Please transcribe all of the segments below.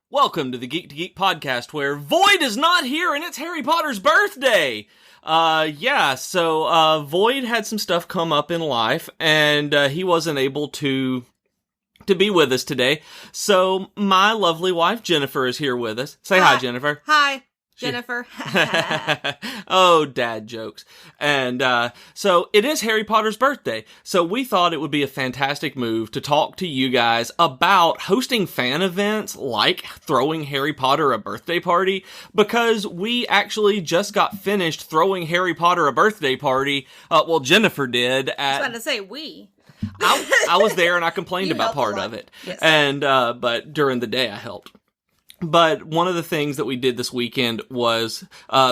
Welcome to the Geek to Geek podcast, where Void is not here and it's Harry Potter's birthday! So Void had some stuff come up in life, and he wasn't able to be with us today. So my lovely wife, Jennifer, is here with us. Say hi, Jennifer. Hi, Jennifer. Oh, dad jokes. And so it is Harry Potter's birthday. So we thought it would be a fantastic move to talk to you guys about hosting fan events like throwing Harry Potter a birthday party, because we actually just got finished throwing Harry Potter a birthday party. Well, Jennifer did. I was about to say we. I was there and I complained about part of it. Yes. And but during the day I helped. But one of the things that we did this weekend was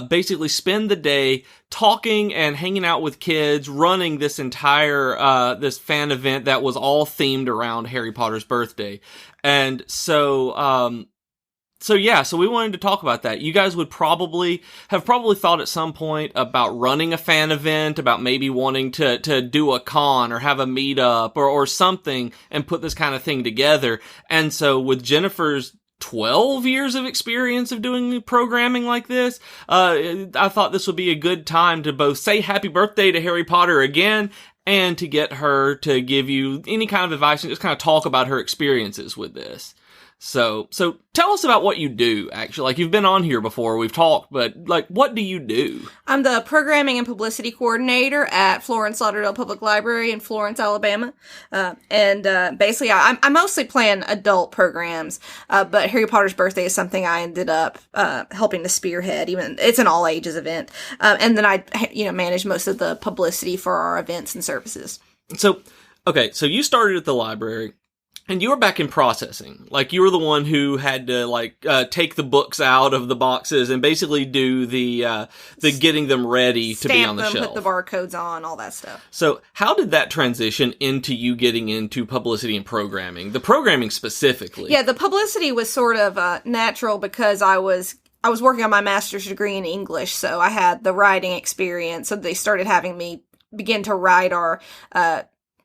basically spend the day talking and hanging out with kids, running this entire this fan event that was all themed around Harry Potter's birthday. And so we wanted to talk about that. You guys would probably thought at some point about running a fan event, about maybe wanting to do a con or have a meetup or something and put this kind of thing together. And so with Jennifer's 12 years of experience of doing programming like this, I thought this would be a good time to both say happy birthday to Harry Potter again and to get her to give you any kind of advice and just kind of talk about her experiences with this. So tell us about what you do, actually. Like, you've been on here before, we've talked, but, like, what do you do? I'm the programming and publicity coordinator at Florence Lauderdale Public Library in Florence, Alabama. Basically, I mostly plan adult programs, but Harry Potter's birthday is something I ended up helping to spearhead. Even it's an all-ages event. And then I, manage most of the publicity for our events and services. So you started at the library. And you were back in processing. Like, you were the one who had to, take the books out of the boxes and basically do the getting them ready to be on the shelf. Stamp them, put the barcodes on, all that stuff. So, how did that transition into you getting into publicity and programming? The programming specifically. Yeah, the publicity was sort of natural because I was working on my master's degree in English, so I had the writing experience. So they started having me begin to write our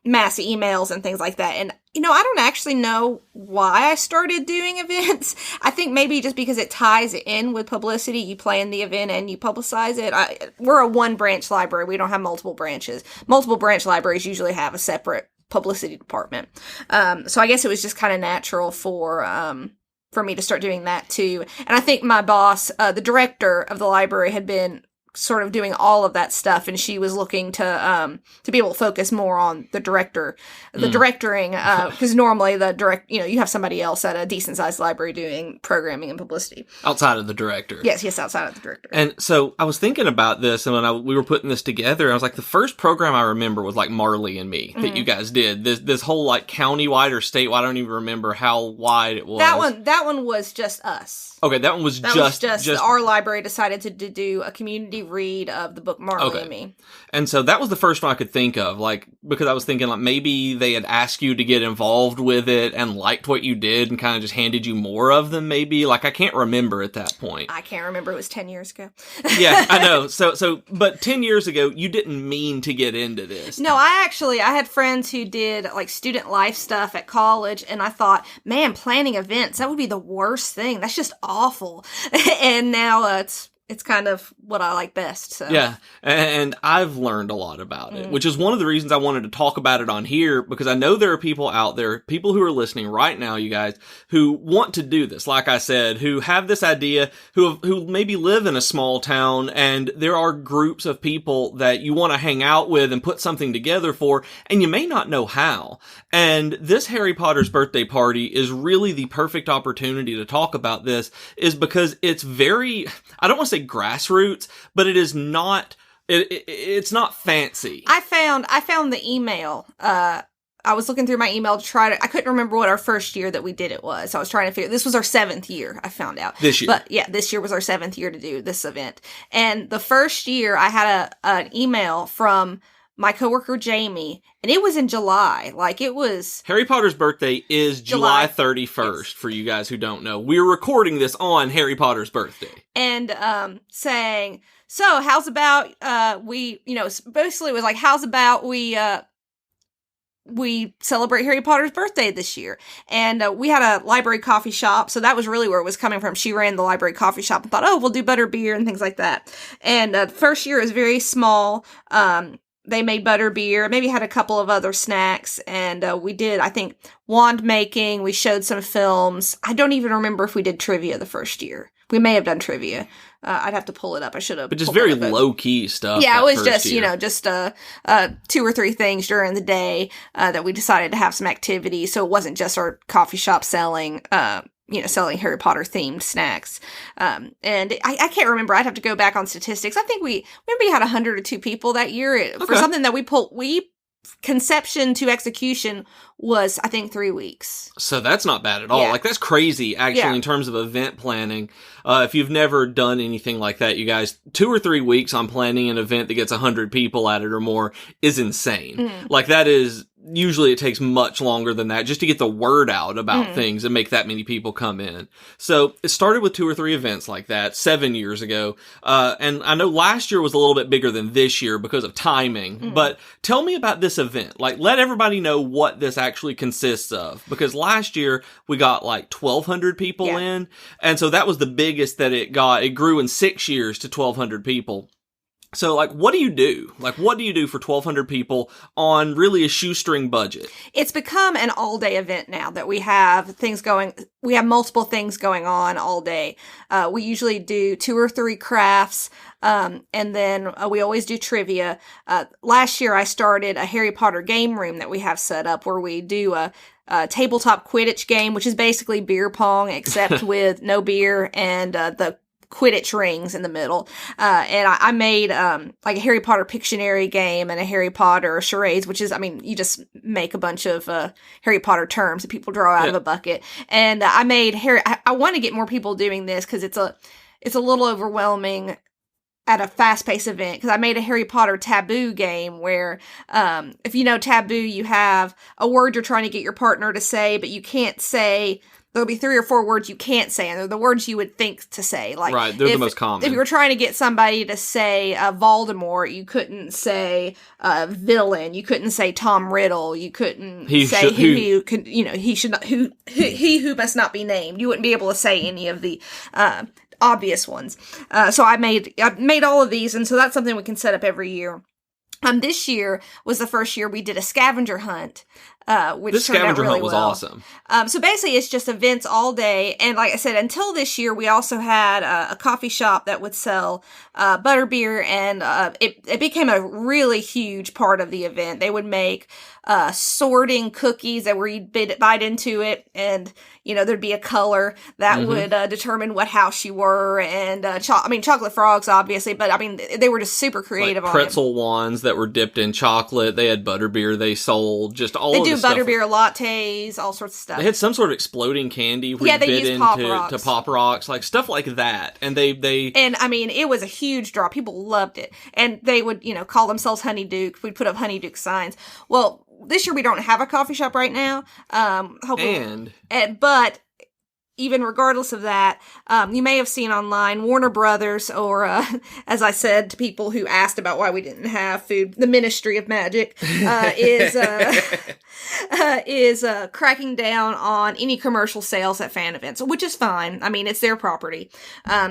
mass emails and things like that. And, I don't actually know why I started doing events. I think maybe just because it ties in with publicity. You plan the event and you publicize it. We're a one-branch library. We don't have multiple branches. Multiple branch libraries usually have a separate publicity department. So I guess it was just kind of natural for me to start doing that too. And I think my boss, the director of the library, had been sort of doing all of that stuff, and she was looking to be able to focus more on the directoring, because normally you have somebody else at a decent sized library doing programming and publicity outside of the director. Yes, outside of the director. And so I was thinking about this, and when we were putting this together, I was like, the first program I remember was like Marley and Me that you guys did. This whole like county-wide or statewide, I don't even remember how wide it was. That one was just us. Okay, that one was just our library decided to do a community read of the book Marley and Me. And so that was the first one I could think of, like, because I was thinking like maybe they had asked you to get involved with it and liked what you did and kind of just handed you more of them, maybe. Like, I can't remember at that point. I can't remember. It was 10 years ago. Yeah, I know. But 10 years ago, you didn't mean to get into this. No, I had friends who did like student life stuff at college, and I thought, man, planning events, that would be the worst thing. That's just awful. And now it's kind of what I like best. So. Yeah, and I've learned a lot about it, which is one of the reasons I wanted to talk about it on here, because I know there are people out there, people who are listening right now, you guys, who want to do this, like I said, who have this idea, who maybe live in a small town, and there are groups of people that you want to hang out with and put something together for, and you may not know how. And this Harry Potter's birthday party is really the perfect opportunity to talk about this, is because it's very, I don't want to say grassroots, but it is not, it's not fancy. I found the email. I was looking through my email I couldn't remember what our first year that we did it was. So I was trying to figure, this was our 7th year, I found out. This year. But yeah, this year was our 7th year to do this event. And the first year I had an email from my coworker Jamie, and it was in July. Like, it was... Harry Potter's birthday is July 31st, yes. For you guys who don't know. We're recording this on Harry Potter's birthday. And saying, so how's about basically it was like, how's about we we celebrate Harry Potter's birthday this year. And we had a library coffee shop, so that was really where it was coming from. She ran the library coffee shop and thought, oh, we'll do butterbeer and things like that. And the first year is very small. They made butterbeer, maybe had a couple of other snacks, and we did, I think, wand making. We showed some films. I don't even remember if we did trivia the first year. We may have done trivia. I'd have to pull it up. I should have. But just very low-key stuff. Yeah, it was just, just 2 or 3 things during the day that we decided to have some activity. So it wasn't just our coffee shop selling, selling Harry Potter-themed snacks. And I can't remember. I'd have to go back on statistics. I think we maybe had 102 people that year for something that we conception to execution was, I think, 3 weeks. So that's not bad at all. Yeah. Like, that's crazy, actually, in terms of event planning. If you've never done anything like that, you guys, 2 or 3 weeks on planning an event that gets 100 people at it or more is insane. Like, that is, usually it takes much longer than that just to get the word out about things and make that many people come in. So it started with 2 or 3 events like that 7 years ago. And I know last year was a little bit bigger than this year because of timing, but tell me about this event. Like, let everybody know what this actually consists of, because last year we got like 1,200 people in. And so that was the biggest that it got. It grew in 6 years to 1,200 people. So, like, what do you do? Like, what do you do for 1,200 people on really a shoestring budget? It's become an all-day event now that we have multiple things going on all day. We usually do 2 or 3 crafts, and then we always do trivia. Last year I started a Harry Potter game room that we have set up where we do a tabletop Quidditch game, which is basically beer pong, except with no beer and the Quidditch rings in the middle. And I made like a Harry Potter Pictionary game and a Harry Potter charades, which is, you just make a bunch of Harry Potter terms that people draw out of a bucket. And I made I want to get more people doing this because it's a little overwhelming at a fast-paced event, because I made a Harry Potter taboo game where, if you know taboo, you have a word you're trying to get your partner to say, but you can't say. There'll be 3 or 4 words you can't say, and they're the words you would think to say. Like, right, they're the most common. If you were trying to get somebody to say Voldemort, you couldn't say villain. You couldn't say Tom Riddle. You couldn't say he who must not be named. You wouldn't be able to say any of the obvious ones. So I made all of these, and so that's something we can set up every year. This year was the first year we did a scavenger hunt, which this turned out scavenger really hunt was well. awesome. So basically it's just events all day. And like I said, until this year, we also had a coffee shop that would sell butterbeer, and it became a really huge part of the event. They would make sorting cookies that where you'd bite into it, and there'd be a color that would determine what house you were, and chocolate frogs, obviously, but they were just super creative, like on it. Pretzel wands that were dipped in chocolate. They had butterbeer they sold, just all they of do this stuff. butterbeer lattes, all sorts of stuff. They had some sort of exploding candy where you bit into Pop Rocks, like stuff like that. And it was a huge draw. People loved it. And they would, call themselves Honeyduke. We'd put up Honeyduke signs. Well, this year we don't have a coffee shop right now. But even regardless of that, you may have seen online Warner Brothers, or as I said to people who asked about why we didn't have food, the Ministry of Magic is cracking down on any commercial sales at fan events, which is fine. It's their property.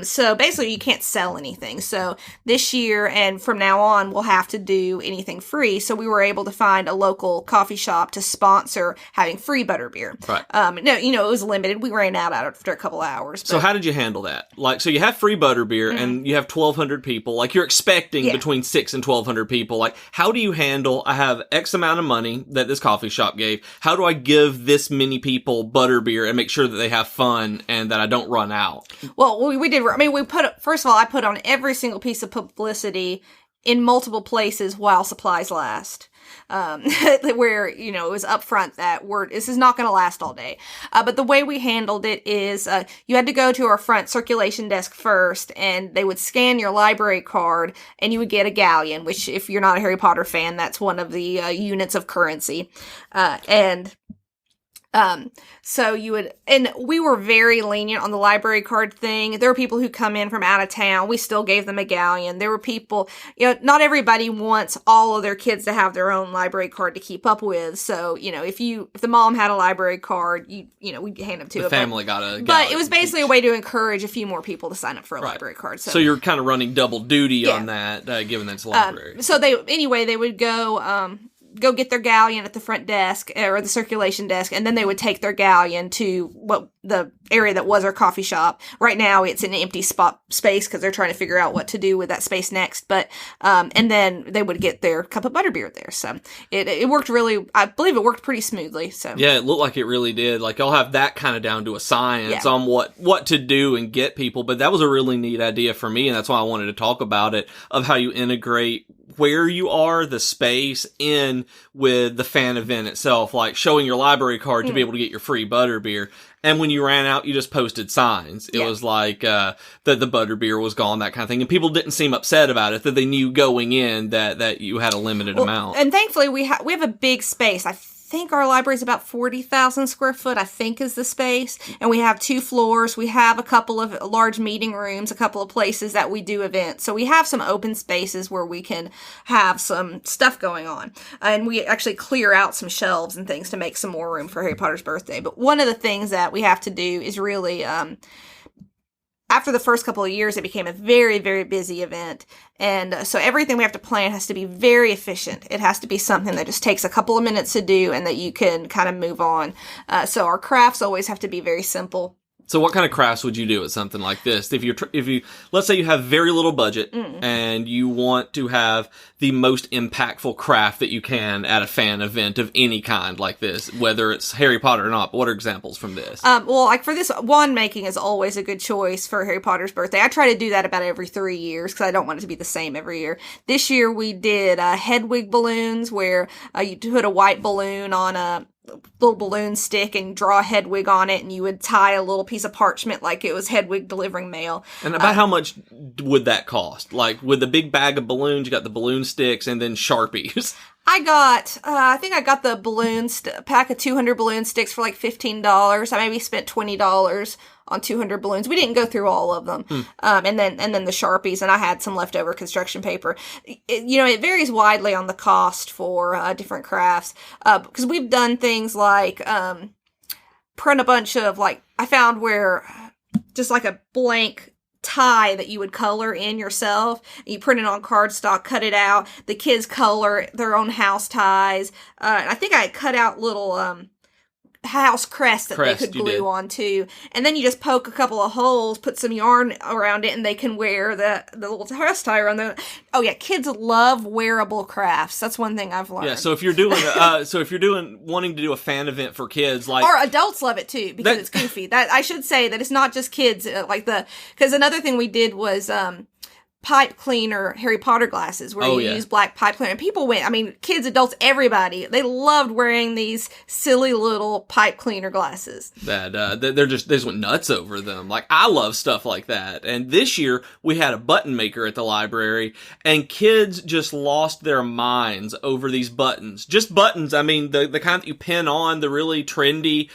So basically you can't sell anything. So this year and from now on, we'll have to do anything free. So we were able to find a local coffee shop to sponsor having free butterbeer. Right. It was limited. We ran out after a couple hours. So how did you handle that? Like, so you have free butterbeer and you have 1,200 people. Like, you're expecting between 6 and 1,200 people. Like, how do you handle, I have X amount of money that this coffee shop gave. How do I give this many people butterbeer and make sure that they have fun and that I don't run out? Well, we did. First of all, I put on every single piece of publicity in multiple places while supplies last. Where, it was upfront that this is not going to last all day. But the way we handled it is, you had to go to our front circulation desk first, and they would scan your library card, and you would get a galleon, which, if you're not a Harry Potter fan, that's one of the units of currency. And So you would, and we were very lenient on the library card thing. There were people who come in from out of town. We still gave them a galleon. There were people, not everybody wants all of their kids to have their own library card to keep up with. So, if the mom had a library card, we'd hand them to the family got a galleon. But it was basically a way to encourage a few more people to sign up for a library card. So you're kind of running double duty on that, given that's a library. So they would go get their galleon at the front desk or the circulation desk, and then they would take their galleon to the area that was our coffee shop. Right now it's an empty space because they're trying to figure out what to do with that space next. But and then they would get their cup of butterbeer there. So it worked I believe it worked pretty smoothly. So yeah, it looked like it really did. Like y'all have that kind of down to a science on what to do and get people. But that was a really neat idea for me, and that's why I wanted to talk about it, of how you integrate where you are, the space, in with the fan event itself, like showing your library card to be able to get your free butterbeer. And when you ran out, you just posted signs. It was like that the butterbeer was gone, that kind of thing. And people didn't seem upset about it, that they knew going in that you had a limited amount. And thankfully, we have a big space. I think our library is about 40,000 square foot, I think is the space. And we have 2 floors. We have a couple of large meeting rooms, a couple of places that we do events. So we have some open spaces where we can have some stuff going on. And we actually clear out some shelves and things to make some more room for Harry Potter's birthday. But one of the things that we have to do is really, after the first couple of years, it became a very, very busy event. And so everything we have to plan has to be very efficient. It has to be something that just takes a couple of minutes to do and that you can kind of move on. So our crafts always have to be very simple. So what kind of crafts would you do at something like this? If you let's say you have very little budget and you want to have the most impactful craft that you can at a fan event of any kind like this, whether it's Harry Potter or not, what are examples from this? Well, like for this, wand making is always a good choice for Harry Potter's birthday. I try to do that about every 3 years because I don't want it to be the same every year. This year we did Hedwig balloons, where you put a white balloon on a little balloon stick and draw Hedwig on it, and you would tie a little piece of parchment like it was Hedwig delivering mail. And about how much would that cost? Like with the big bag of balloons, you got the balloon sticks and then Sharpies. I think I got the pack of 200 balloon sticks for like $15. I maybe spent $20 on 200 balloons. We didn't go through all of them. And then the Sharpies, and I had some leftover construction paper. It varies widely on the cost for different crafts. Because we've done things like print a bunch of, like, I found where just like a blank tie that you would color in yourself. You print it on cardstock, cut it out. The kids color their own house ties. And I think I cut out little house crest that they could glue on too. And then you just poke a couple of holes, put some yarn around it, and they can wear the little house tie around the. Oh yeah, kids love wearable crafts. That's one thing I've learned. Yeah, so if you're doing wanting to do a fan event for kids, like, or adults love it too because it's goofy. That I should say that it's not just kids. Because another thing we did was pipe cleaner Harry Potter glasses where you use black pipe cleaner. And people kids, adults, everybody, they loved wearing these silly little pipe cleaner glasses. They just went nuts over them. Like, I love stuff like that. And this year we had a button maker at the library, and kids just lost their minds over these buttons. Just buttons. I mean, the kind that you pin on, the really trendy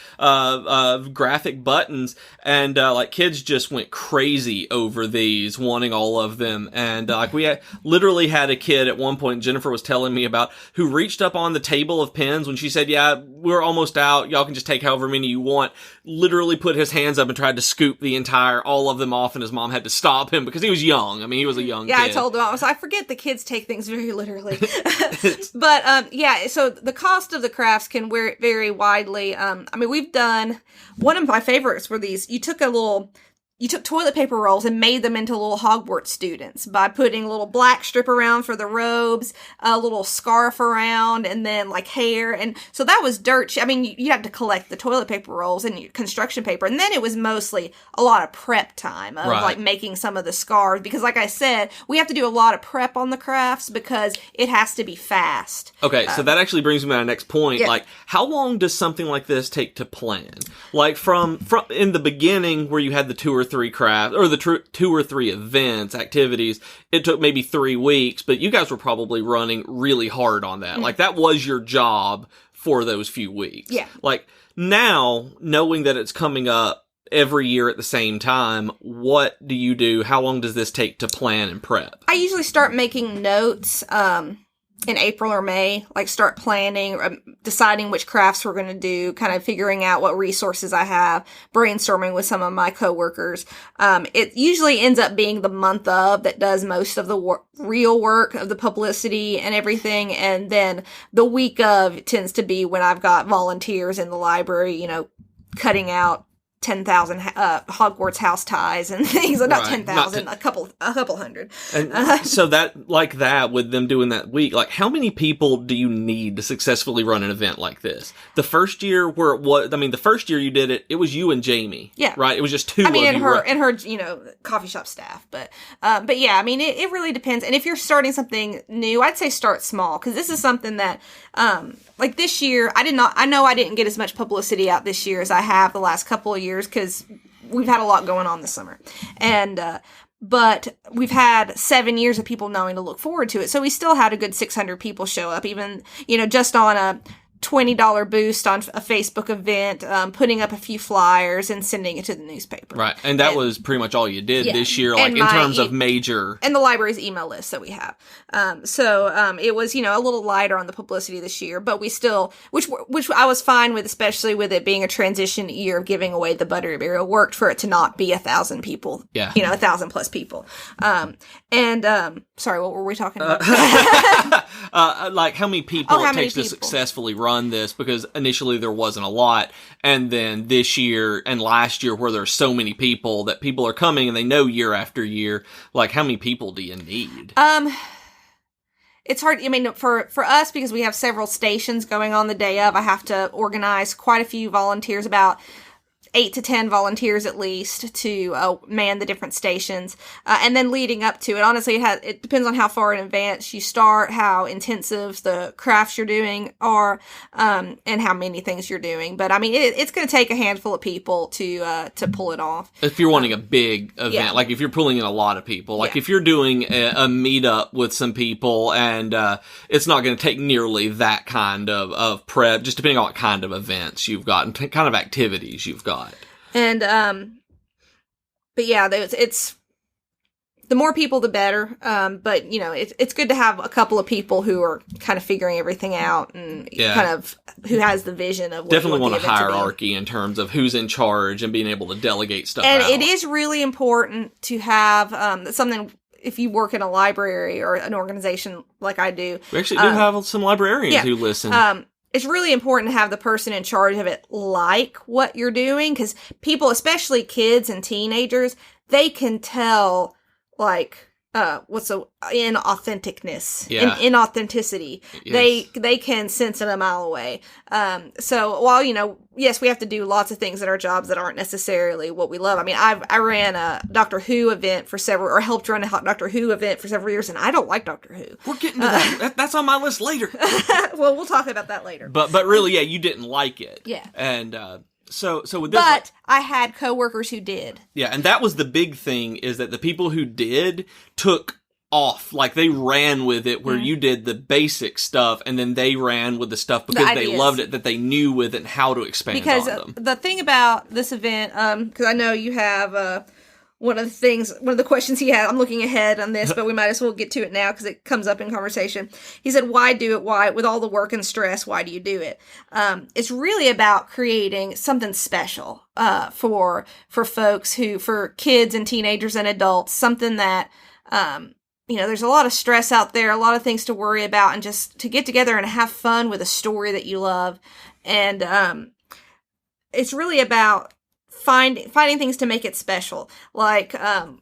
graphic buttons. And kids just went crazy over these, wanting all of them. And we literally had a kid at one point, Jennifer was telling me about, who reached up on the table of pens when she said, "Yeah, we're almost out. Y'all can just take however many you want." Literally put his hands up and tried to scoop all of them off, and his mom had to stop him because he was young. I mean, he was a young kid. Yeah, I told him, I forget the kids take things very literally. But so the cost of the crafts can vary widely. We've done, one of my favorites were these. You took toilet paper rolls and made them into little Hogwarts students by putting a little black strip around for the robes, a little scarf around, and then like hair. And so that was dirt. You had to collect the toilet paper rolls and construction paper. And then it was mostly a lot of prep time of like making some of the scarves. Because like I said, we have to do a lot of prep on the crafts because it has to be fast. Okay, so that actually brings me to my next point. Yeah. Like, how long does something like this take to plan? Like from in the beginning where you had the 2 or 3 crafts, or the 2 or 3 events, activities, it took maybe 3 weeks, but you guys were probably running really hard on that. Like, that was your job for those few weeks. Yeah. Like, now, knowing that it's coming up every year at the same time, what do you do? How long does this take to plan and prep? I usually start making notes in April or May, like start planning, deciding which crafts we're going to do, kind of figuring out what resources I have, brainstorming with some of my coworkers. It usually ends up being the month of that does most of the real work of the publicity and everything. And then the week of tends to be when I've got volunteers in the library, you know, cutting out 10,000 Hogwarts house ties and things. Not 10,000, a couple hundred. And so that, like that, with them doing that week, like how many people do you need to successfully run an event like this? The first year the first year you did it, it was you and Jamie. Yeah. Right? It was just two of you. And her, you know, coffee shop staff. But yeah, I mean, it really depends. And if you're starting something new, I'd say start small, because this is something that, like this year, I know I didn't get as much publicity out this year as I have the last couple of years, because we've had a lot going on this summer. And, but we've had 7 years of people knowing to look forward to it. So we still had a good 600 people show up, even, you know, just on a $20 boost on a Facebook event, putting up a few flyers and sending it to the newspaper. Right. And that was pretty much all you did this year, like in terms of major. And the library's email list that we have. So it was, you know, a little lighter on the publicity this year, but we still, which I was fine with, especially with it being a transition year of giving away the Butterbeer. Worked for it to not be 1,000 people. Yeah. You know, 1,000 plus people. Sorry, what were we talking about? Like how many people it takes to successfully run this, because initially there wasn't a lot, and then this year and last year where there's so many people that people are coming and they know year after year, like how many people do you need? It's hard. I mean, for us, because we have several stations going on the day of, I have to organize quite a few volunteers, about 8 to 10 volunteers at least, to man the different stations. And then leading up to it, honestly, it depends on how far in advance you start, how intensive the crafts you're doing are, and how many things you're doing. But I mean, it's going to take a handful of people to pull it off. If you're wanting a big event, like if you're pulling in a lot of people, like if you're doing a meetup with some people, and it's not going to take nearly that kind of prep, just depending on what kind of events you've got and kind of activities you've got. And, but yeah, it's, the more people, the better. But you know, it's good to have a couple of people who are kind of figuring everything out, and kind of who has the vision of what definitely want a hierarchy in terms of who's in charge and being able to delegate stuff and out. It is really important to have, something. If you work in a library or an organization like I do. We actually do have some librarians who listen. It's really important to have the person in charge of it like what you're doing, because people, especially kids and teenagers, they can tell, like, what's inauthenticness, inauthenticity. Yes. They can sense it a mile away. So while, you know, yes, we have to do lots of things at our jobs that aren't necessarily what we love. I mean, I ran a Doctor Who event or helped run a Doctor Who event for several years, and I don't like Doctor Who. We're getting to that. That's on my list later. Well, we'll talk about that later. But really, you didn't like it. Yeah. And, So with this, but I had coworkers who did. Yeah, and that was the big thing, is that the people who did took off. Like, they ran with it, where you did the basic stuff, and then they ran with the stuff because they loved it, that they knew with it and how to expand on them. Because the thing about this event, because I know you have one of the questions he had, I'm looking ahead on this, but we might as well get to it now because it comes up in conversation. He said, why do it? Why, with all the work and stress, why do you do it? It's really about creating something special for folks for kids and teenagers and adults, something that, you know, there's a lot of stress out there, a lot of things to worry about, and just to get together and have fun with a story that you love. And it's really about finding things to make it special. Like,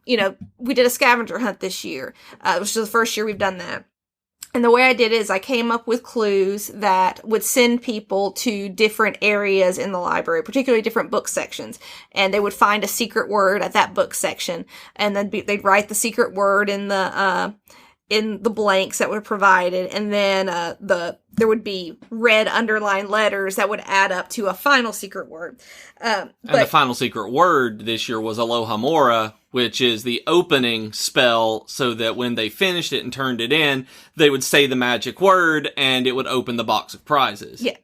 you know, we did a scavenger hunt this year, which is the first year we've done that. And the way I did it is I came up with clues that would send people to different areas in the library, particularly different book sections. And they would find a secret word at that book section. And then they'd write the secret word in the blanks that were provided. And then the there would be red underlined letters that would add up to a final secret word. And the final secret word this year was Aloha Mora, which is the opening spell, so that when they finished it and turned it in, they would say the magic word and it would open the box of prizes. Yeah.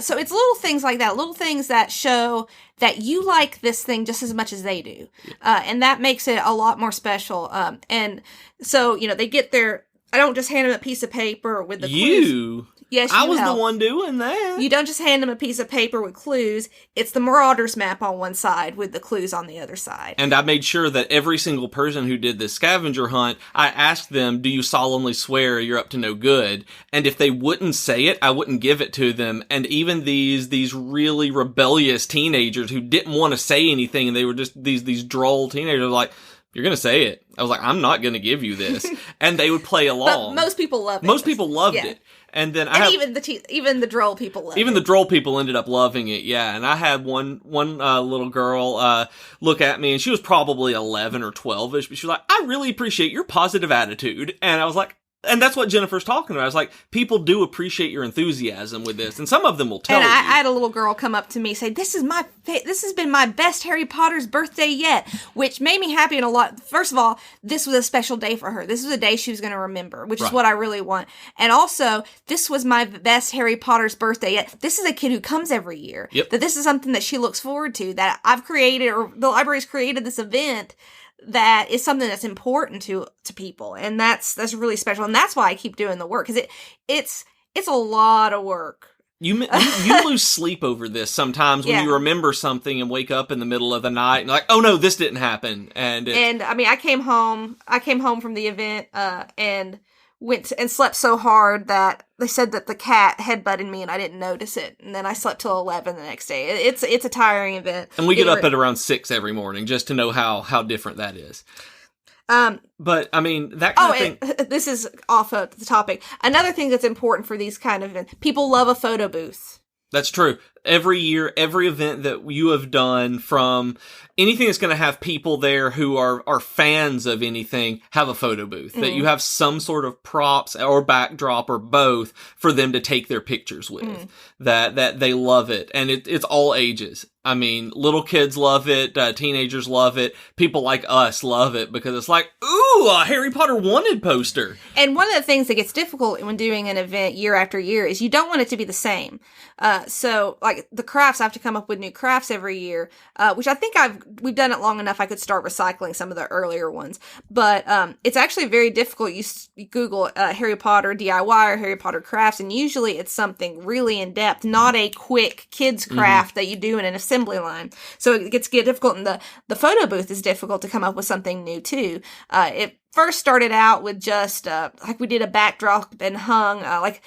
So it's little things like that, little things that show that you like this thing just as much as they do. And that makes it a lot more special. And so, they get their, I don't just hand them a piece of paper with the clues. Yes, I was the one doing that. You don't just hand them a piece of paper with clues. It's the Marauders map on one side with the clues on the other side. And I made sure that every single person who did this scavenger hunt, I asked them, do you solemnly swear you're up to no good? And if they wouldn't say it, I wouldn't give it to them. And even these really rebellious teenagers who didn't want to say anything, and they were just these droll teenagers like, you're going to say it. I was like, I'm not going to give you this. And they would play along. But most people loved it. Most people loved it. And then even the droll people loved it. Even the droll people ended up loving it, yeah. And I had one little girl look at me, and she was probably 11 or 12ish, but she was like, I really appreciate your positive attitude. And I was like, and that's what Jennifer's talking about. I was like, people do appreciate your enthusiasm with this, and some of them will tell you. And I had a little girl come up to me and say, this has been my best Harry Potter's birthday yet, which made me happy in a lot. First of all, this was a special day for her. This was a day she was going to remember, which is what I really want. And also, this was my best Harry Potter's birthday yet. This is a kid who comes every year. Yep. That this is something that she looks forward to, that I've created, or the library's created this event that is something that's important to people, and that's really special, and that's why I keep doing the work, because it's a lot of work. You lose sleep over this sometimes when you remember something and wake up in the middle of the night and like, oh no, this didn't happen. And I mean, I came home from the event and went and slept so hard that they said that the cat headbutted me and I didn't notice it. And then I slept till 11 the next day. It's a tiring event. And we get up at around 6 every morning just to know how different that is. But I mean, that kind of thing. This is off of the topic. Another thing that's important for these kind of events, people love a photo booth. That's true. Every year, every event that you have done, from anything that's going to have people there who are fans of anything, have a photo booth. That you have some sort of props or backdrop or both for them to take their pictures with. That they love it. And it's all ages. I mean, little kids love it, teenagers love it, people like us love it, because it's like, ooh, a Harry Potter wanted poster. And one of the things that gets difficult when doing an event year after year is you don't want it to be the same. So, like, the crafts, I have to come up with new crafts every year, which I think we've done it long enough I could start recycling some of the earlier ones. But it's actually very difficult. You Google Harry Potter DIY or Harry Potter crafts, and usually it's something really in-depth, not a quick kids craft that you do in an assembly line. So it gets difficult, and the photo booth is difficult to come up with something new too. It first started out with just like we did a backdrop and hung like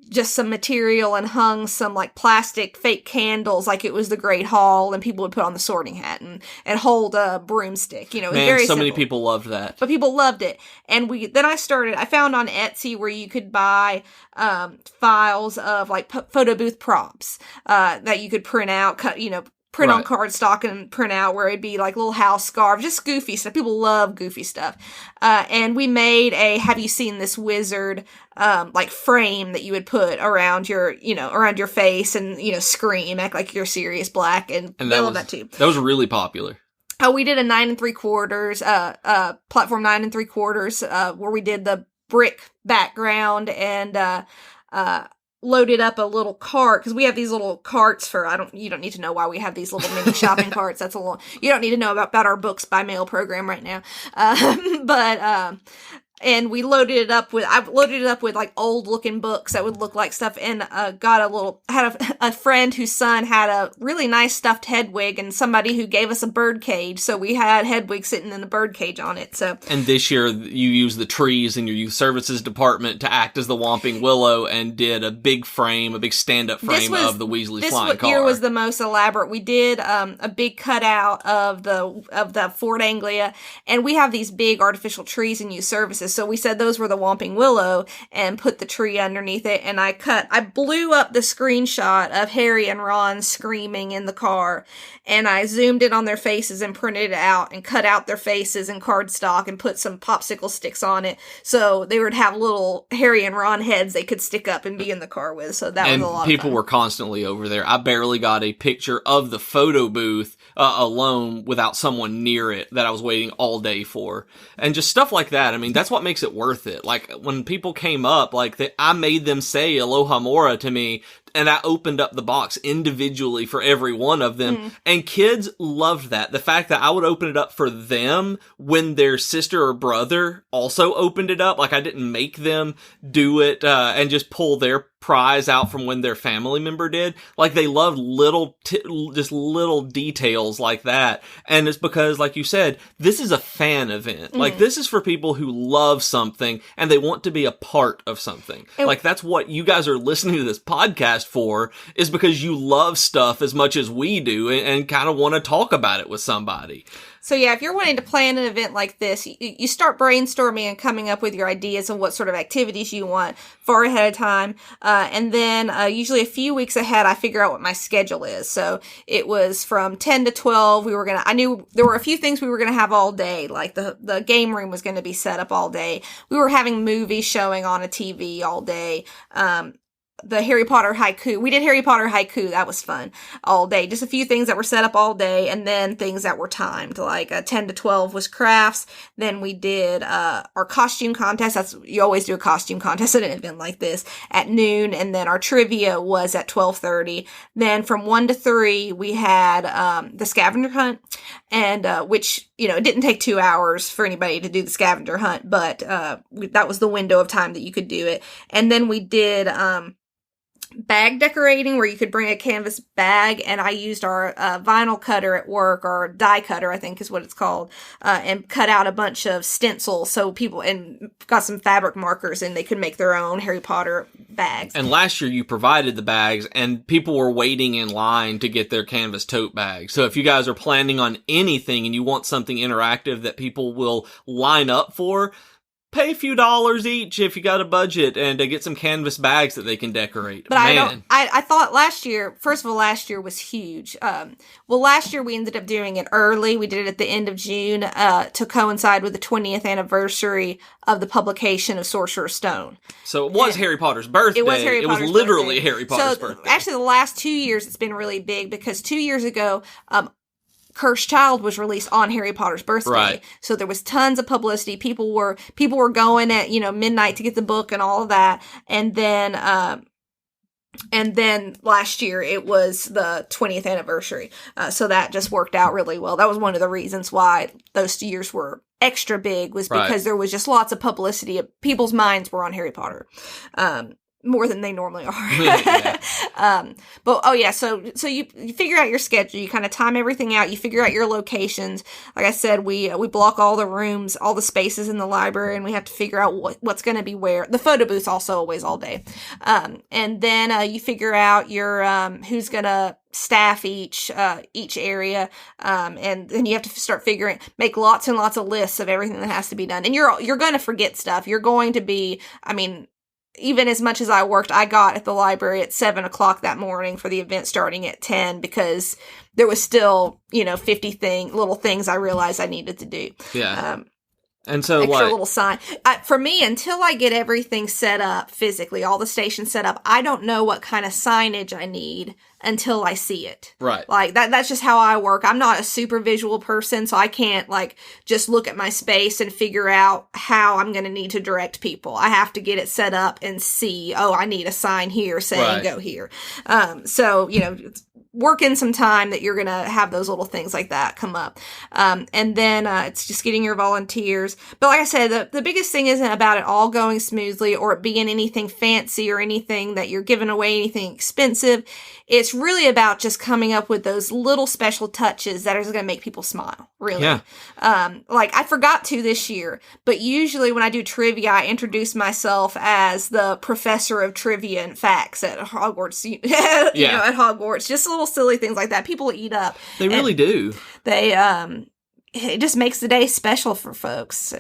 just some material and hung some like plastic fake candles like it was the Great Hall, and people would put on the Sorting Hat and hold a broomstick. It was very simple. Many people loved that. But people loved it. And I found on Etsy where you could buy files of like photo booth props that you could print out, print on cardstock and print out, where it'd be like little house scarves, just goofy stuff. People love goofy stuff. And we made a Have You Seen This Wizard like frame that you would put around your face and, scream, act like you're Sirius Black, and they love that too. That was really popular. We did a 9 3/4, platform 9 3/4, where we did the brick background and, loaded up a little cart, because we have these little carts you don't need to know why we have these little mini shopping carts. You don't need to know about our books by mail program right now. And we loaded it up with like old looking books that would look like stuff, and had a friend whose son had a really nice stuffed Hedwig, and somebody who gave us a bird cage, so we had Hedwig sitting in a bird cage on it. So, and this year you used the trees in your youth services department to act as the Whomping Willow, and did a big stand-up frame of the Weasley flying car. This year was the most elaborate. We did a big cutout of the Fort Anglia, and we have these big artificial trees in youth services. willows. So we said those were the Whomping Willow and put the tree underneath it. And I blew up the screenshot of Harry and Ron screaming in the car. And I zoomed in on their faces and printed it out and cut out their faces in cardstock and put some popsicle sticks on it. So they would have little Harry and Ron heads they could stick up and be in the car with. So that was a lot of fun. And people were constantly over there. I barely got a picture of the photo booth alone without someone near it that I was waiting all day for. And just stuff like that. I mean, that's what makes it worth it. Like, when people came up, I made them say Aloha Mora to me, and I opened up the box individually for every one of them. And kids loved that. The fact that I would open it up for them when their sister or brother also opened it up. Like, I didn't make them do it and just pull their prize out from when their family member did. Like, they loved just little details like that. And it's because, like you said, this is a fan event. Like, this is for people who love something and they want to be a part of something. Like, that's what you guys are listening to this podcast for, is because you love stuff as much as we do and kind of want to talk about it with somebody. So yeah, if you're wanting to plan an event like this, you start brainstorming and coming up with your ideas on what sort of activities you want far ahead of time. And then usually a few weeks ahead, I figure out what my schedule is. So it was from 10 to 12. I knew there were a few things we were going to have all day. Like the game room was going to be set up all day. We were having movies showing on a TV all day. The Harry Potter haiku. We did Harry Potter haiku. That was fun all day. Just a few things that were set up all day, and then things that were timed. Like 10 to 12 was crafts. Then we did our costume contest. You always do a costume contest at an event like this at noon, and then our trivia was at 12:30. Then from 1 to 3 we had the scavenger hunt, and which, it didn't take 2 hours for anybody to do the scavenger hunt, but that was the window of time that you could do it. And then we did bag decorating, where you could bring a canvas bag, and I used our vinyl cutter at work, or die cutter I think is what it's called, and cut out a bunch of stencils so people, and got some fabric markers, and they could make their own Harry Potter bags. And last year you provided the bags, and people were waiting in line to get their canvas tote bags. So if you guys are planning on anything and you want something interactive that people will line up for, pay a few dollars each if you got a budget, and to get some canvas bags that they can decorate. But I thought last year was huge. Last year we ended up doing it early. We did it at the end of June to coincide with the 20th anniversary of the publication of Sorcerer's Stone. So it was Harry Potter's birthday. It was Harry Potter's literally birthday. Harry Potter's birthday. Actually, the last 2 years it's been really big, because 2 years ago, Cursed Child was released on Harry Potter's birthday. Right. So there was tons of publicity. People were going at, midnight to get the book and all of that. And then last year it was the 20th anniversary. So that just worked out really well. That was one of the reasons why those 2 years were extra big, was because there was just lots of publicity. People's minds were on Harry Potter. More than they normally are. Yeah. So you figure out your schedule, you kind of time everything out, you figure out your locations. Like I said, we block all the rooms, all the spaces in the library, and we have to figure out what's going to be where. The photo booth's also always all day. And then you figure out your who's going to staff each area, and then you have to start make lots and lots of lists of everything that has to be done. And you're going to forget stuff. You're going to be, even as much as I worked, I got at the library at 7 o'clock that morning for the event starting at 10, because there was still, 50 little things I realized I needed to do. Yeah. And so extra little sign. For me, until I get everything set up physically, all the stations set up, I don't know what kind of signage I need until I see it. Right. Like that's just how I work. I'm not a super visual person, so I can't just look at my space and figure out how I'm going to need to direct people. I have to get it set up and see, I need a sign here saying go here. So, it's work in some time that you're going to have those little things like that come up. And then it's just getting your volunteers. But like I said, the biggest thing isn't about it all going smoothly or it being anything fancy or anything that you're giving away, anything expensive. It's really about just coming up with those little special touches that are going to make people smile, really. Yeah. I forgot to this year, but usually when I do trivia, I introduce myself as the professor of trivia and facts at Hogwarts, at Hogwarts. Just little silly things like that. People eat up. They really do. They, it just makes the day special for folks.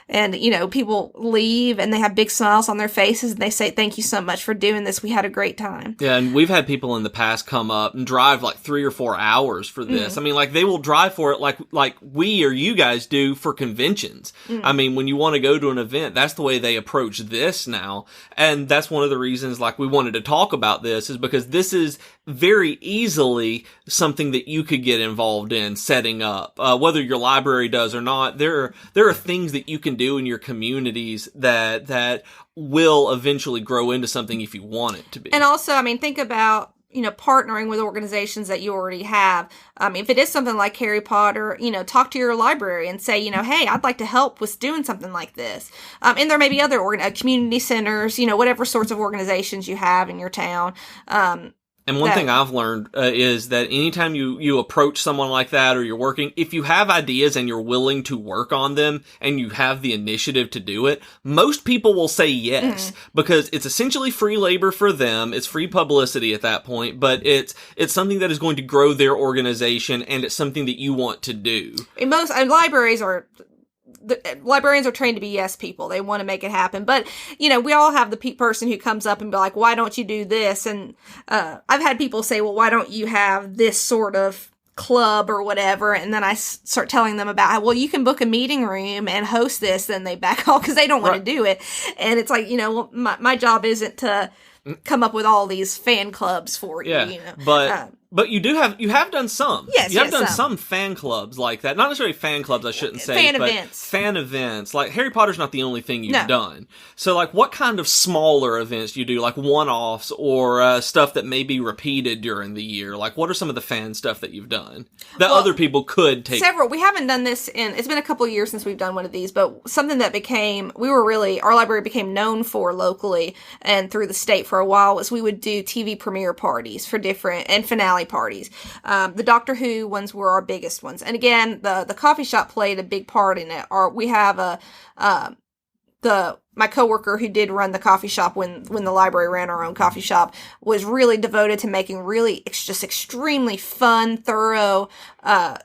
And, you know, people leave and they have big smiles on their faces and they say, thank you so much for doing this. We had a great time. Yeah, and we've had people in the past come up and drive like 3 or 4 hours for this. I mean, like, they will drive for it like we or you guys do for conventions. I mean, when you want to go to an event, that's the way they approach this now. And that's one of the reasons, like, we wanted to talk about this, is because this is very easily something that you could get involved in setting up. Whether your library does or not, there are things that you can do in your communities that will eventually grow into something if you want it to be. And also, I mean, think about, you know, partnering with organizations that you already have. If it is something like Harry Potter, you know, talk to your library and say, you know, hey, I'd like to help with doing something like this. And there may be other community centers, you know, whatever sorts of organizations you have in your town. And one thing I've learned is that anytime you approach someone like that, or you're working, if you have ideas and you're willing to work on them and you have the initiative to do it, most people will say yes, because it's essentially free labor for them. It's free publicity at that point, but it's something that is going to grow their organization, and it's something that you want to do. Librarians are trained to be yes people. They want to make it happen. But, you know, we all have the person who comes up and be like, why don't you do this? And I've had people say, well, why don't you have this sort of club or whatever? And then I start telling them about, well, you can book a meeting room and host this. Then they back off because they don't want to do it. And it's like, you know, my job isn't to come up with all these fan clubs for you. You know? But you have done some. Yes, you have done some fan clubs like that. Not necessarily fan clubs, I shouldn't say. Fan events. Like, Harry Potter's not the only thing you've done. So, like, what kind of smaller events do you do? Like, one-offs or stuff that may be repeated during the year? Like, what are some of the fan stuff that you've done that other people could take? Several. We haven't done this it's been a couple of years since we've done one of these, but something that our library became known for locally and through the state for a while was we would do TV premiere parties for and finale parties. The Doctor Who ones were our biggest ones. And again, the coffee shop played a big part in it. We have my coworker who did run the coffee shop when the library ran our own coffee shop was really devoted to making really just extremely fun, thorough,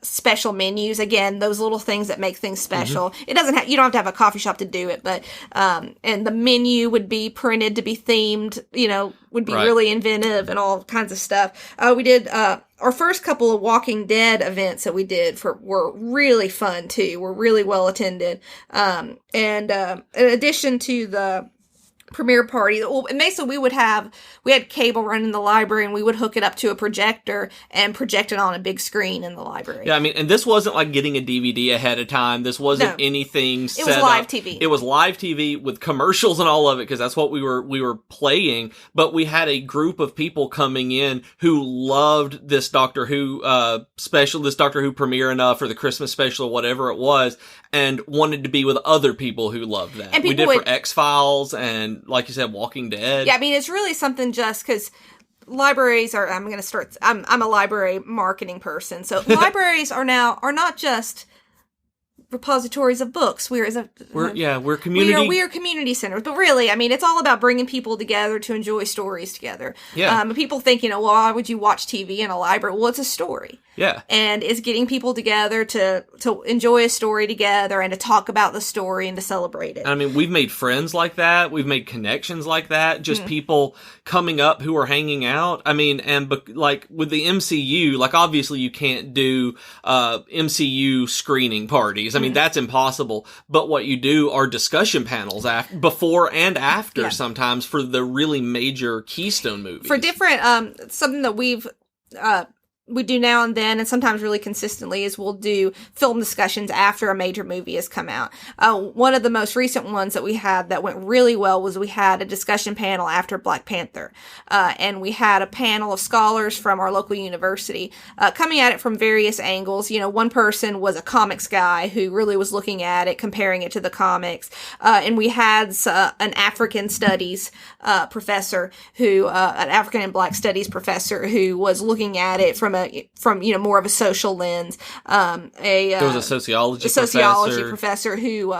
special menus. Again, those little things that make things special. It doesn't you don't have to have a coffee shop to do it, but, and the menu would be printed to be themed, you know, would be really inventive and all kinds of stuff. We did, our first couple of Walking Dead events that we did were really fun too. Were really well attended. And in addition to the premiere party, and basically we had cable running in the library, and we would hook it up to a projector and project it on a big screen in the library. Yeah, I mean, and this wasn't like getting a DVD ahead of time. This wasn't anything set up. It was live TV. It was live TV with commercials and all of it, because that's what we were playing. But we had a group of people coming in who loved this Doctor Who special, this Doctor Who premiere enough, or the Christmas special, or whatever it was, and wanted to be with other people who loved that. And we did for X-Files and, like you said, Walking Dead. Yeah, I mean, it's really something just because libraries are, I'm a library marketing person. So libraries are not just repositories of books. We're community. We are community centers. But really, I mean, it's all about bringing people together to enjoy stories together. Yeah. People think, you know, well, why would you watch TV in a library? Well, it's a story. Yeah. And it's getting people together to enjoy a story together and to talk about the story and to celebrate it. I mean, we've made friends like that. We've made connections like that. Just people coming up who are hanging out. I mean, and like with the MCU, like obviously you can't do MCU screening parties. I mean, that's impossible. But what you do are discussion panels before and after sometimes for the really major keystone movies. For different, something that we do now and then, and sometimes really consistently, is we'll do film discussions after a major movie has come out. One of the most recent ones that we had that went really well was we had a discussion panel after Black Panther. And we had a panel of scholars from our local university coming at it from various angles. You know, one person was a comics guy who really was looking at it, comparing it to the comics. And we had an African studies professor an African and Black studies professor who was looking at it from more of a social lens. There was a sociology professor who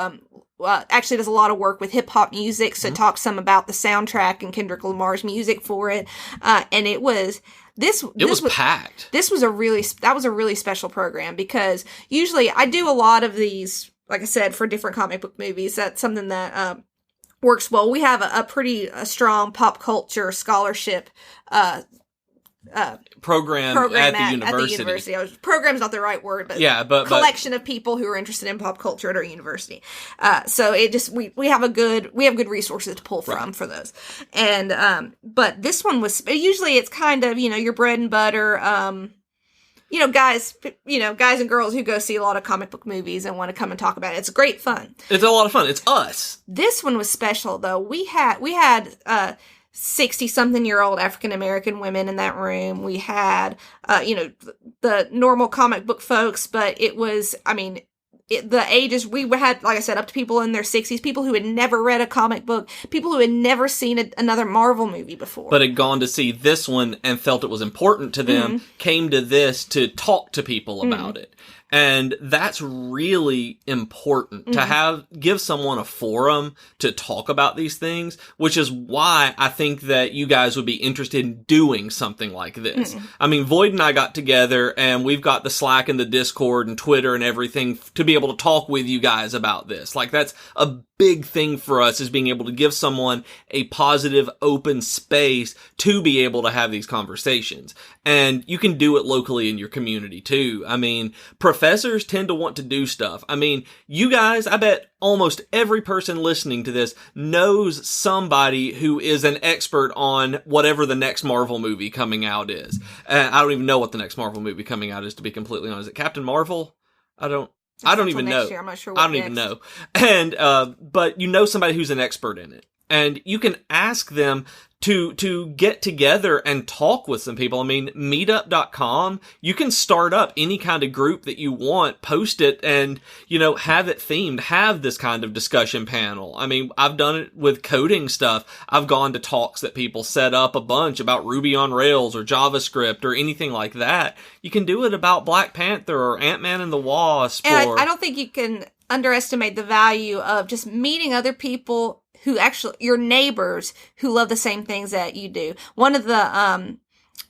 actually does a lot of work with hip hop music, so talks some about the soundtrack and Kendrick Lamar's music for it. And it was It was packed. That was a really special program, because usually I do a lot of these, like I said, for different comic book movies. That's something that works well. We have a pretty strong pop culture scholarship program at the university. Program's not the right word, but collection of people who are interested in pop culture at our university. So it just we have good resources to pull from for those. And but this one was, usually it's kind of, your bread and butter, guys and girls who go see a lot of comic book movies and want to come and talk about it. It's great fun. It's a lot of fun. It's us. This one was special though. We had 60-something-year-old African-American women in that room. We had, the normal comic book folks, but it was, the ages, we had, like I said, up to people in their 60s, people who had never read a comic book, people who had never seen another Marvel movie before. But had gone to see this one and felt it was important to them, came to this to talk to people about it. And that's really important to give someone a forum to talk about these things, which is why I think that you guys would be interested in doing something like this. Voyd and I got together and we've got the Slack and the Discord and Twitter and everything to be able to talk with you guys about this. Like, that's a big thing for us, is being able to give someone a positive, open space to be able to have these conversations. And you can do it locally in your community too. Professors tend to want to do stuff. You guys, I bet almost every person listening to this knows somebody who is an expert on whatever the next Marvel movie coming out is. I don't even know what the next Marvel movie coming out is, to be completely honest. Is it Captain Marvel? I don't even know. I'm not sure I don't even know. And, but somebody who's an expert in it. And you can ask them to get together and talk with some people. Meetup.com, you can start up any kind of group that you want, post it, and, have it themed, have this kind of discussion panel. I've done it with coding stuff. I've gone to talks that people set up a bunch about Ruby on Rails or JavaScript or anything like that. You can do it about Black Panther or Ant-Man and the Wasp. And I don't think you can underestimate the value of just meeting other people who actually, your neighbors who love the same things that you do. One of the,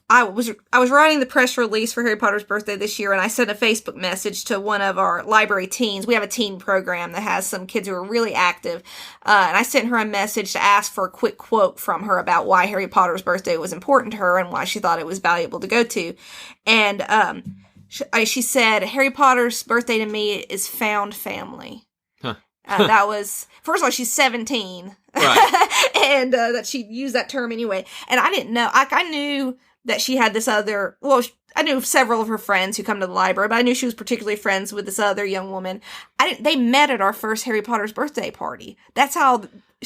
I was writing the press release for Harry Potter's birthday this year, and I sent a Facebook message to one of our library teens. We have a teen program that has some kids who are really active, and I sent her a message to ask for a quick quote from her about why Harry Potter's birthday was important to her and why she thought it was valuable to go to. And she said, "Harry Potter's birthday to me is found family." That was, first of all, she's 17. Right. And that she used that term anyway. And I didn't know. I knew that she had this other, I knew several of her friends who come to the library, but I knew she was particularly friends with this other young woman. They met at our first Harry Potter's birthday party. That's how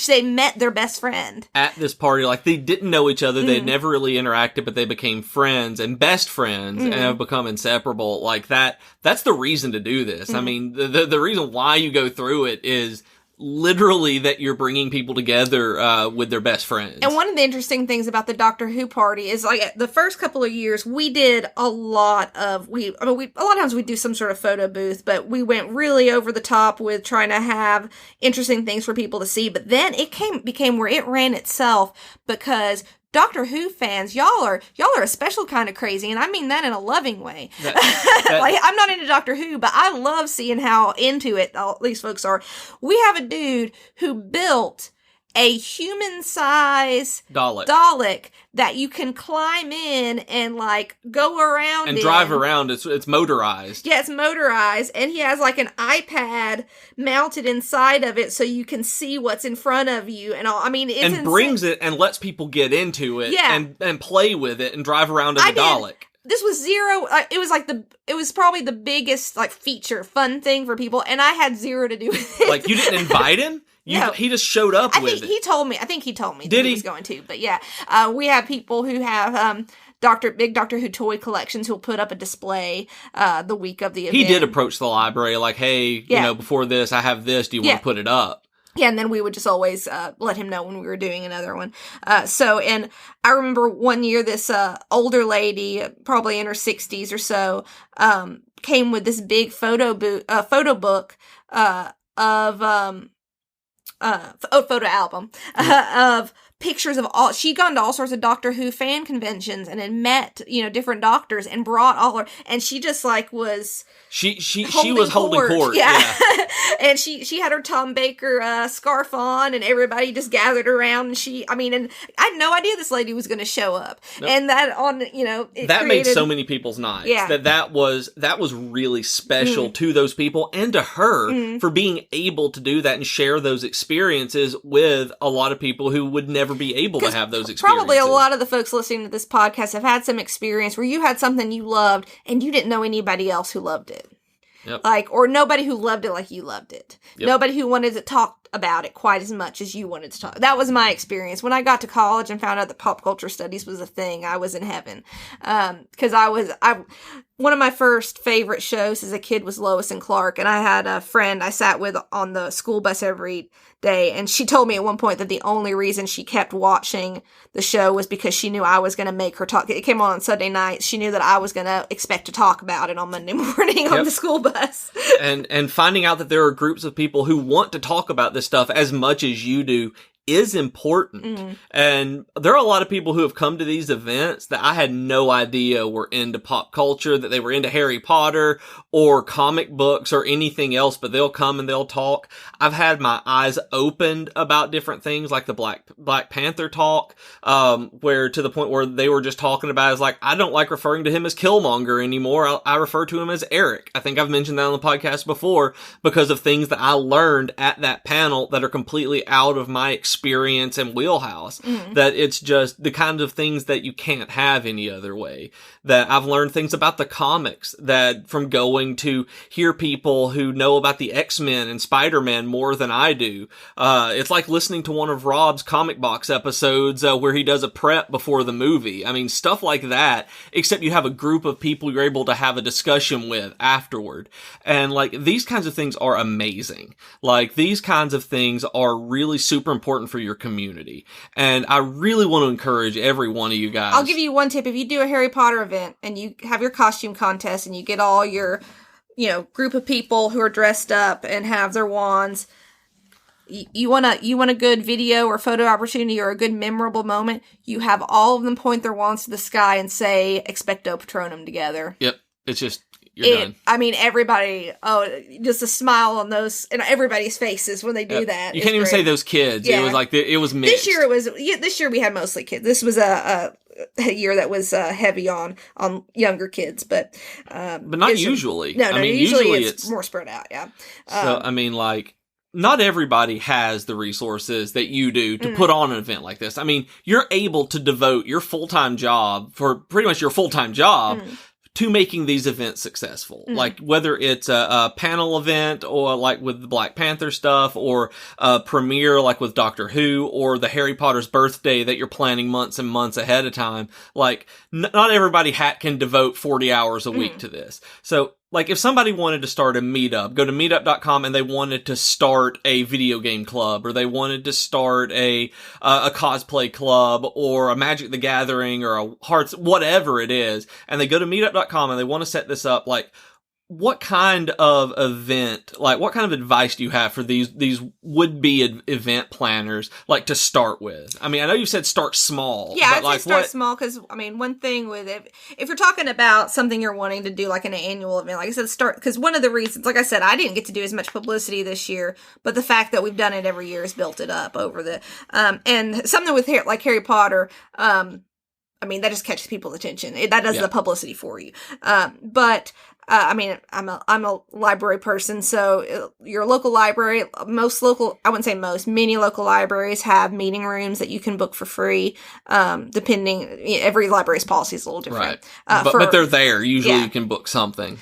they met their best friend. At this party. Like, they didn't know each other. They'd never really interacted, but they became friends and best friends and have become inseparable. Like, that's the reason to do this. The reason why you go through it is literally that you're bringing people together with their best friends. And one of the interesting things about the Doctor Who party is, like, the first couple of years we did a lot of a lot of times we do some sort of photo booth, but we went really over the top with trying to have interesting things for people to see. But then it became where it ran itself, because Doctor Who fans, y'all are a special kind of crazy, and I mean that in a loving way. Like, I'm not into Doctor Who, but I love seeing how into it all these folks are. We have a dude who built a human-size Dalek that you can climb in and, like, go around and drive around. It's motorized. Yeah, it's motorized, and he has, like, an iPad mounted inside of it so you can see what's in front of you and all. It's insane. Brings it and lets people get into it and play with it and drive around as a Dalek. This was zero. It was probably the biggest, like, feature fun thing for people, and I had zero to do with it. Like, you didn't invite him? No. He just showed up with it. I think he told me that he was going to. But yeah, we have people who have big Doctor Who toy collections who'll put up a display the week of the event. He did approach the library like, hey, before this, I have this. Do you want to put it up? Yeah, and then we would just always let him know when we were doing another one. And I remember one year this older lady, probably in her 60s or so, came with this big photo book of photo album of pictures of she'd gone to all sorts of Doctor Who fan conventions and had met, different doctors and brought all her, and she just like was... She was holding court. Yeah. And she had her Tom Baker scarf on, and everybody just gathered around, and and I had no idea this lady was going to show up. Nope. And that that made so many people's nights. Yeah. That was really special to those people and to her for being able to do that and share those experiences with a lot of people who would never be able to have those experiences. Probably a lot of the folks listening to this podcast have had some experience where you had something you loved and you didn't know anybody else who loved it. Yep. Or nobody who loved it like you loved it. Yep. Nobody who wanted to talk about it quite as much as you wanted to talk. That was my experience. When I got to college and found out that pop culture studies was a thing, I was in heaven. Because one of my first favorite shows as a kid was Lois and Clark, and I had a friend I sat with on the school bus every day, and she told me at one point that the only reason she kept watching the show was because she knew I was going to make her talk. It came on Sunday nights. She knew that I was going to expect to talk about it on Monday morning on the school bus. And finding out that there are groups of people who want to talk about this stuff as much as you do is important. And there are a lot of people who have come to these events that I had no idea were into pop culture, that they were into Harry Potter or comic books or anything else, but they'll come and they'll talk. I've had my eyes opened about different things like the Black Panther talk, where to the point where they were just talking about is like, I don't like referring to him as Killmonger anymore. I refer to him as Eric. I think I've mentioned that on the podcast before because of things that I learned at that panel that are completely out of my experience and wheelhouse, that it's just the kind of things that you can't have any other way. That I've learned things about the comics that from going to hear people who know about the X-Men and Spider-Man more than I do. It's like listening to one of Rob's comic box episodes where he does a prep before the movie. I mean, stuff like that, except you have a group of people you're able to have a discussion with afterward. And like, these kinds of things are amazing. Like, these kinds of things are really super important for your community. And I really want to encourage every one of you guys. I'll give you one tip. If you do a Harry Potter event and you have your costume contest and you get all your, group of people who are dressed up and have their wands, you want a good video or photo opportunity or a good memorable moment, you have all of them point their wands to the sky and say Expecto Patronum together. Yep. It's just, you're done. I mean, everybody, just a smile on everybody's faces when they do that. You can't even say those kids. Yeah. It was like, it was mixed. This year we had mostly kids. This was a year that was heavy on younger kids, but not usually. No, usually it's more spread out, yeah. So, I mean, like, not everybody has the resources that you do to put on an event like this. I mean, you're able to devote your full-time job to making these events successful. Like, whether it's a panel event or like with the Black Panther stuff or a premiere like with Doctor Who or the Harry Potter's birthday that you're planning months and months ahead of time. Like, not everybody can devote 40 hours a week to this. So, like, if somebody wanted to start a meetup, go to meetup.com and they wanted to start a video game club, or they wanted to start a cosplay club, or a Magic the Gathering, or a Hearts, whatever it is, and they go to meetup.com and they want to set this up, like, what kind of event, like, what kind of advice do you have for these would-be event planners, like, to start with? I mean, I know you said start small. Yeah, but I'd say start small, because, I mean, one thing with it, if you're talking about something you're wanting to do, like an annual event, like I said, because one of the reasons, like I said, I didn't get to do as much publicity this year, but the fact that we've done it every year has built it up over the, and something with like Harry Potter, I mean, that just catches people's attention. That does the publicity for you. But I mean, I'm a library person, so your local library, many local libraries have meeting rooms that you can book for free, depending, every library's policy is a little different. Right. But they're there. Usually you can book something.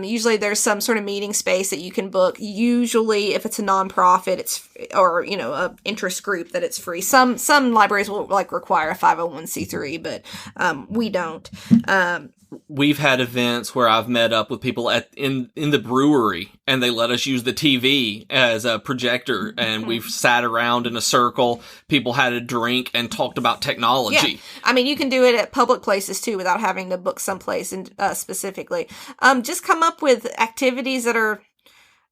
Usually there's some sort of meeting space that you can book. Usually if it's a nonprofit, or a interest group, that it's free. Some libraries will require a 501c3, but we don't. We've had events where I've met up with people in the brewery, and they let us use the TV as a projector, and we've sat around in a circle. People had a drink and talked about technology. Yeah. I mean, you can do it at public places too without having to book someplace specifically. Just come up with activities that are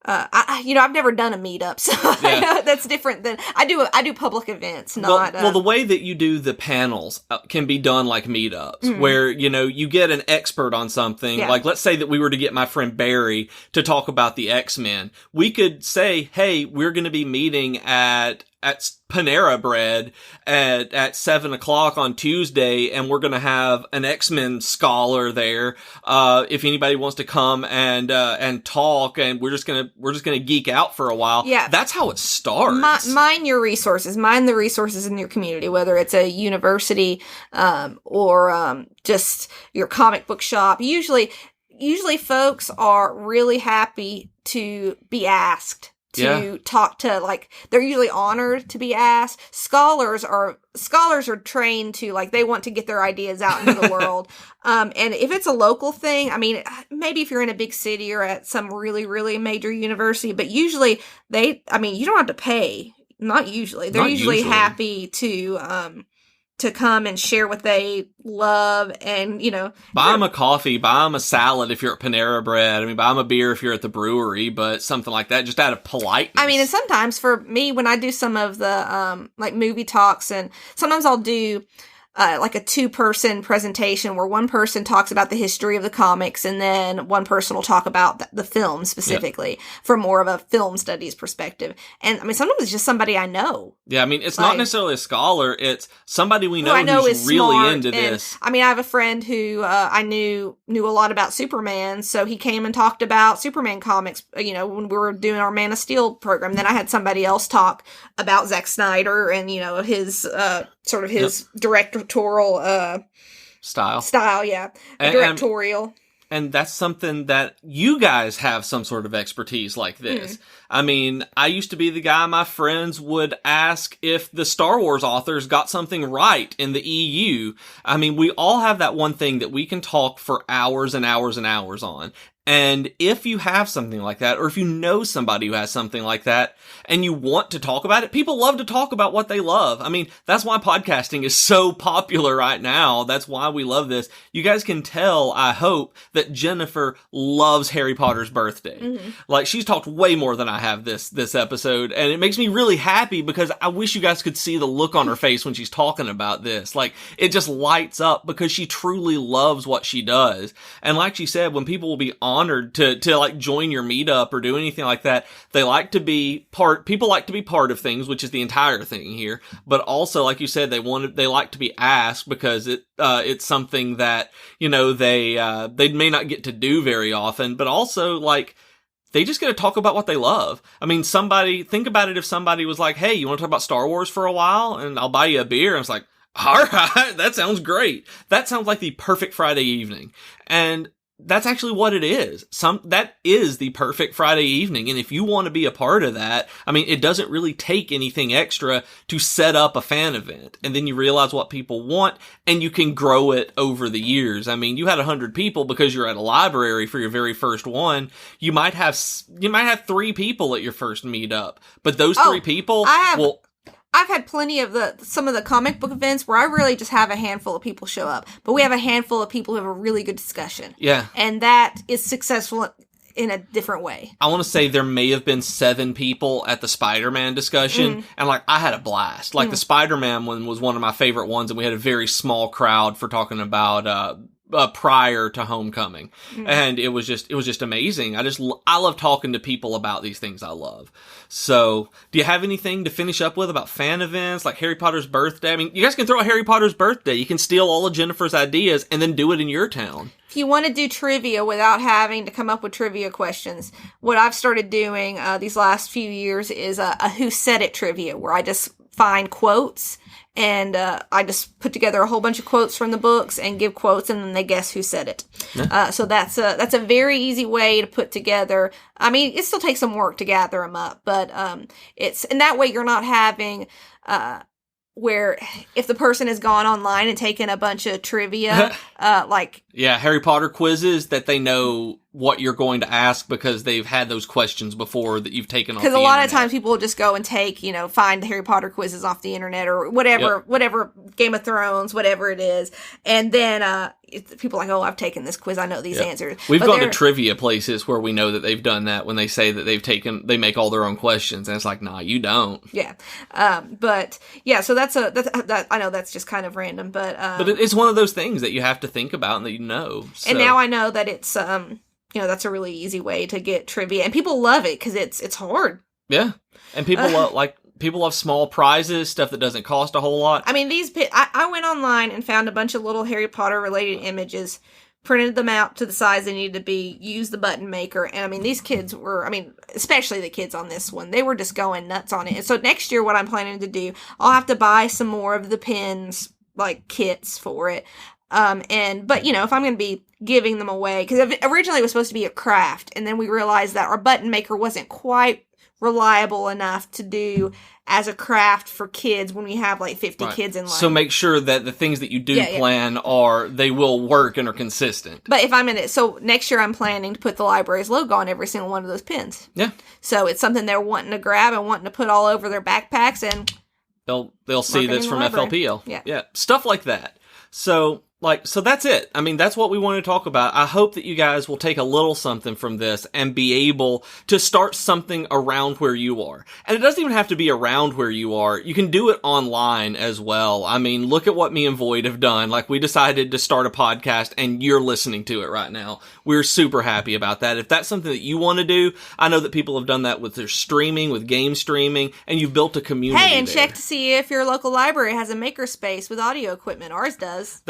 I've never done a meetup, so Yeah. that's different than I do public events, not. Well, the way that you do the panels can be done like meetups, where, you get an expert on something. Yeah. Like, let's say that we were to get my friend Barry to talk about the X-Men. We could say, hey, we're going to be meeting at Panera Bread at 7:00 on Tuesday, and we're going to have an X-Men scholar there. If anybody wants to come and talk, and we're just gonna geek out for a while. Yeah. That's how it starts. Mine your resources. Mine the resources in your community, whether it's a university, or just your comic book shop. Usually folks are really happy to be asked to talk to, like, they're usually honored to be asked. Scholars are trained to, like, they want to get their ideas out into the world. And if it's a local thing, I mean, maybe if you're in a big city or at some really, really major university, but usually you don't have to pay. Not usually. They're usually happy to come and share what they love, and buy them a coffee, buy them a salad if you're at Panera Bread. I mean, buy them a beer if you're at the brewery, but something like that, just out of politeness. I mean, and sometimes for me, when I do some of the like movie talks, and sometimes I'll do like a 2-person presentation where one person talks about the history of the comics, and then one person will talk about the film specifically from more of a film studies perspective. And I mean, sometimes it's just somebody I know. Yeah, I mean, it's not necessarily a scholar. It's somebody we know who's really into this. I mean, I have a friend who I knew a lot about Superman, so he came and talked about Superman comics, when we were doing our Man of Steel program. Then I had somebody else talk about Zack Snyder and, his sort of his directorial style, yeah. Directorial. And that's something that you guys have some sort of expertise like this. I mean, I used to be the guy my friends would ask if the Star Wars authors got something right in the EU. I mean, we all have that one thing that we can talk for hours and hours and hours on. And if you have something like that, or if you know somebody who has something like that, and you want to talk about it, people love to talk about what they love. I mean, that's why podcasting is so popular right now. That's why we love this. You guys can tell, I hope, that Jennifer loves Harry Potter's birthday. Like, she's talked way more than I have this episode, and it makes me really happy because I wish you guys could see the look on her face when she's talking about this. Like, it just lights up because she truly loves what she does. And like she said, when people will be honored to like join your meetup or do anything like that, people like to be part of things, which is the entire thing here. But also, like you said, they like to be asked because it's something that, they may not get to do very often, but also, like, they just get to talk about what they love. I mean, think about it if somebody was like, hey, you want to talk about Star Wars for a while and I'll buy you a beer? And it's like, all right, that sounds great. That sounds like the perfect Friday evening. And that's actually what it is. That is the perfect Friday evening. And if you want to be a part of that, I mean, it doesn't really take anything extra to set up a fan event. And then you realize what people want and you can grow it over the years. I mean, you had 100 people because you're at a library for your very first one. You might have 3 people at your first meetup, but those 3 people I've had plenty of some of the comic book events where I really just have a handful of people show up, but we have a handful of people who have a really good discussion. Yeah. And that is successful in a different way. I want to say there may have been 7 people at the Spider-Man discussion, and like, I had a blast. Like, the Spider-Man one was one of my favorite ones, and we had a very small crowd for talking about, prior to Homecoming. And it was just amazing. I love talking to people about these things I love. So, do you have anything to finish up with about fan events, like Harry Potter's birthday? I mean, you guys can throw out Harry Potter's birthday. You can steal all of Jennifer's ideas and then do it in your town. If you want to do trivia without having to come up with trivia questions, what I've started doing these last few years is a Who Said It trivia, where I just find quotes and I just put together a whole bunch of quotes from the books and give quotes, and then they guess who said it. Yeah. So that's a very easy way to put together. I mean, it still takes some work to gather them up, but it's, and that way you're not having where if the person has gone online and taken a bunch of trivia, like... Yeah, Harry Potter quizzes that they know what you're going to ask because they've had those questions before that you've taken off the internet. Because a lot of times people will just go and take, find the Harry Potter quizzes off the internet or whatever Game of Thrones, whatever it is. And then people are like, oh, I've taken this quiz. I know these answers. We've gone to trivia places where we know that they've done that when they say that they make all their own questions. And it's like, nah, you don't. Yeah. But yeah, so that's I know that's just kind of random, but it's one of those things that you have to think about and that you know. So. And now I know that it's, that's a really easy way to get trivia, and people love it because it's hard. Yeah, and people love small prizes, stuff that doesn't cost a whole lot. I mean, I went online and found a bunch of little Harry Potter related images, printed them out to the size they needed to be, used the button maker, and I mean, these kids were, especially the kids on this one, they were just going nuts on it. And so next year, what I'm planning to do, I'll have to buy some more of the pins, like kits for it. But if I'm going to be giving them away, because originally it was supposed to be a craft, and then we realized that our button maker wasn't quite reliable enough to do as a craft for kids when we have like 50 kids in line. So make sure that the things that you do plan they will work and are consistent. But if I'm in it, so next year I'm planning to put the library's logo on every single one of those pins. Yeah. So it's something they're wanting to grab and wanting to put all over their backpacks, and they'll see that's from FLPL. Yeah. Stuff like that. So that's it. That's what we want to talk about. I hope that you guys will take a little something from this and be able to start something around where you are. And it doesn't even have to be around where you are. You can do it online as well. Look at what me and Void have done. Like, we decided to start a podcast and you're listening to it right now. We're super happy about that. If that's something that you want to do, I know that people have done that with their streaming, with game streaming, and you've built a community. Hey, and there. check to see if your local library has a makerspace with audio equipment. Ours does.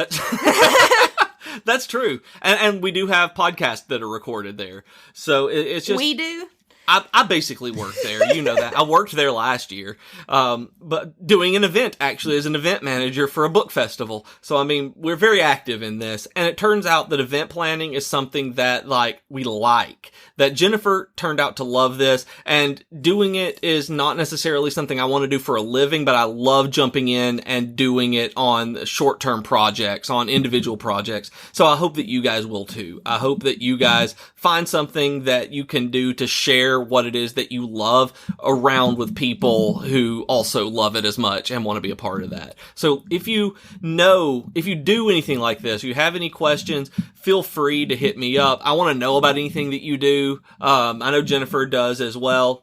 That's true. And we do have podcasts that are recorded there. So it's just... We do? I basically work there. You know that. I worked there last year. But doing an event, actually, as an event manager for a book festival. So, we're very active in this. And it turns out that event planning is something that, we like. That Jennifer turned out to love this. And doing it is not necessarily something I want to do for a living, but I love jumping in and doing it on short-term projects, on individual projects. So I hope that you guys will too. I hope that you guys find something that you can do to share what it is that you love around with people who also love it as much and want to be a part of that. So if you do anything like this, you have any questions, feel free to hit me up. I want to know about anything that you do. I know Jennifer does as well.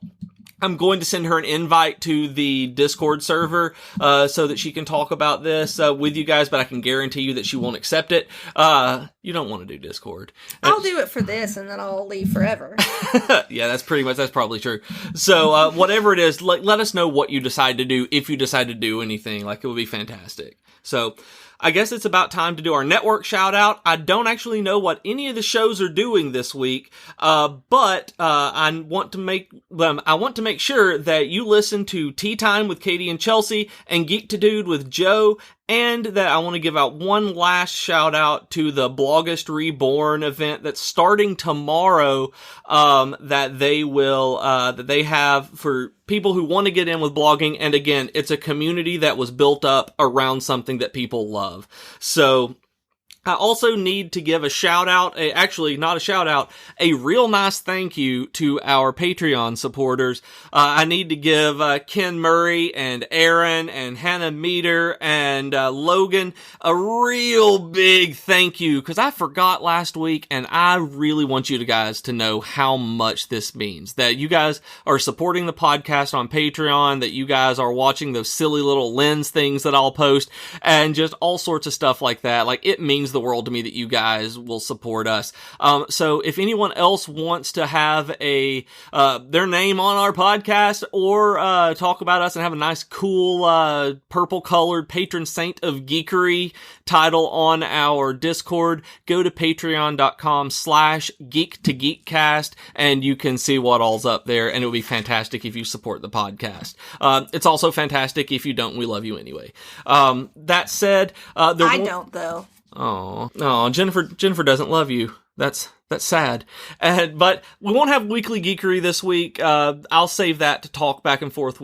I'm going to send her an invite to the Discord server so that she can talk about this with you guys, but I can guarantee you that she won't accept it. You don't want to do Discord. I'll do it for this, and then I'll leave forever. Yeah, that's probably true. So whatever it is, let us know what you decide to do, if you decide to do anything. It would be fantastic. So I guess it's about time to do our network shout out. I don't actually know what any of the shows are doing this week, but I want to make sure that you listen to Tea Time with Katie and Chelsea and Geek to Dude with Joe, and that I want to give out one last shout out to the Bloggist Reborn event that's starting tomorrow, that they have for people who want to get in with blogging. And again, it's a community that was built up around something that people love. So I also need to give a shout out, a real nice thank you to our Patreon supporters. I need to give Ken Murray and Aaron and Hannah Meter and Logan a real big thank you, because I forgot last week, and I really want you guys to know how much this means. That you guys are supporting the podcast on Patreon, that you guys are watching those silly little lens things that I'll post, and just all sorts of stuff like that. It means the world to me that you guys will support us. So if anyone else wants to have their name on our podcast, or talk about us and have a nice cool purple colored patron saint of geekery title on our Discord, go to patreon.com/geek2geekcast and you can see what all's up there, and it would be fantastic if you support the podcast. It's also fantastic if you don't. We love you anyway. That said, I don't though. Oh, Jennifer doesn't love you. That's That's sad. But we won't have weekly geekery this week. I'll save that to talk back and forth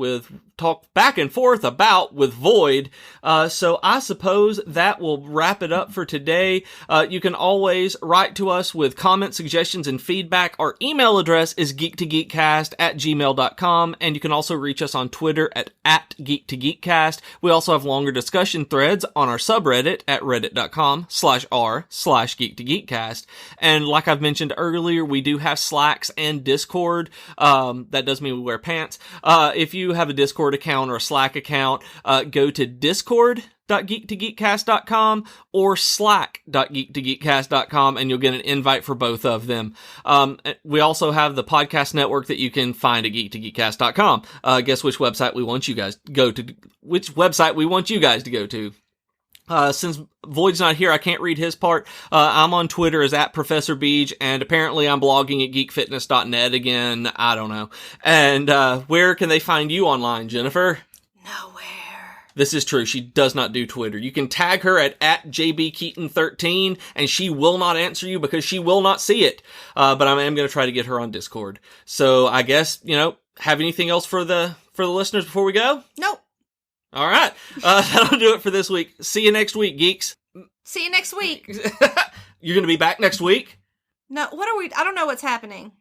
about with Void. So I suppose that will wrap it up for today. You can always write to us with comments, suggestions, and feedback. Our email address is geek2geekcast@gmail.com, and you can also reach us on Twitter at geek2geekcast. We also have longer discussion threads on our subreddit at reddit.com/r/geek2geekcast. And like I've mentioned earlier, we do have Slacks and Discord. That does mean we wear pants. If you have a Discord account or a Slack account, go to discord.geek2geekcast.com or slack.geek2geekcast.com, and you'll get an invite for both of them. We also have the podcast network that you can find at geek2geekcast.com. Guess which website we want you guys to go to? Since Void's not here, I can't read his part. I'm on Twitter as @ProfessorBeej, and apparently I'm blogging at geekfitness.net again. I don't know. And where can they find you online, Jennifer? Nowhere. This is true. She does not do Twitter. You can tag her at @JBKeaton13, and she will not answer you because she will not see it. But I am going to try to get her on Discord. So I guess, have anything else for the listeners before we go? Nope. All right. That'll do it for this week. See you next week, geeks. See you next week. You're going to be back next week? No, I don't know what's happening.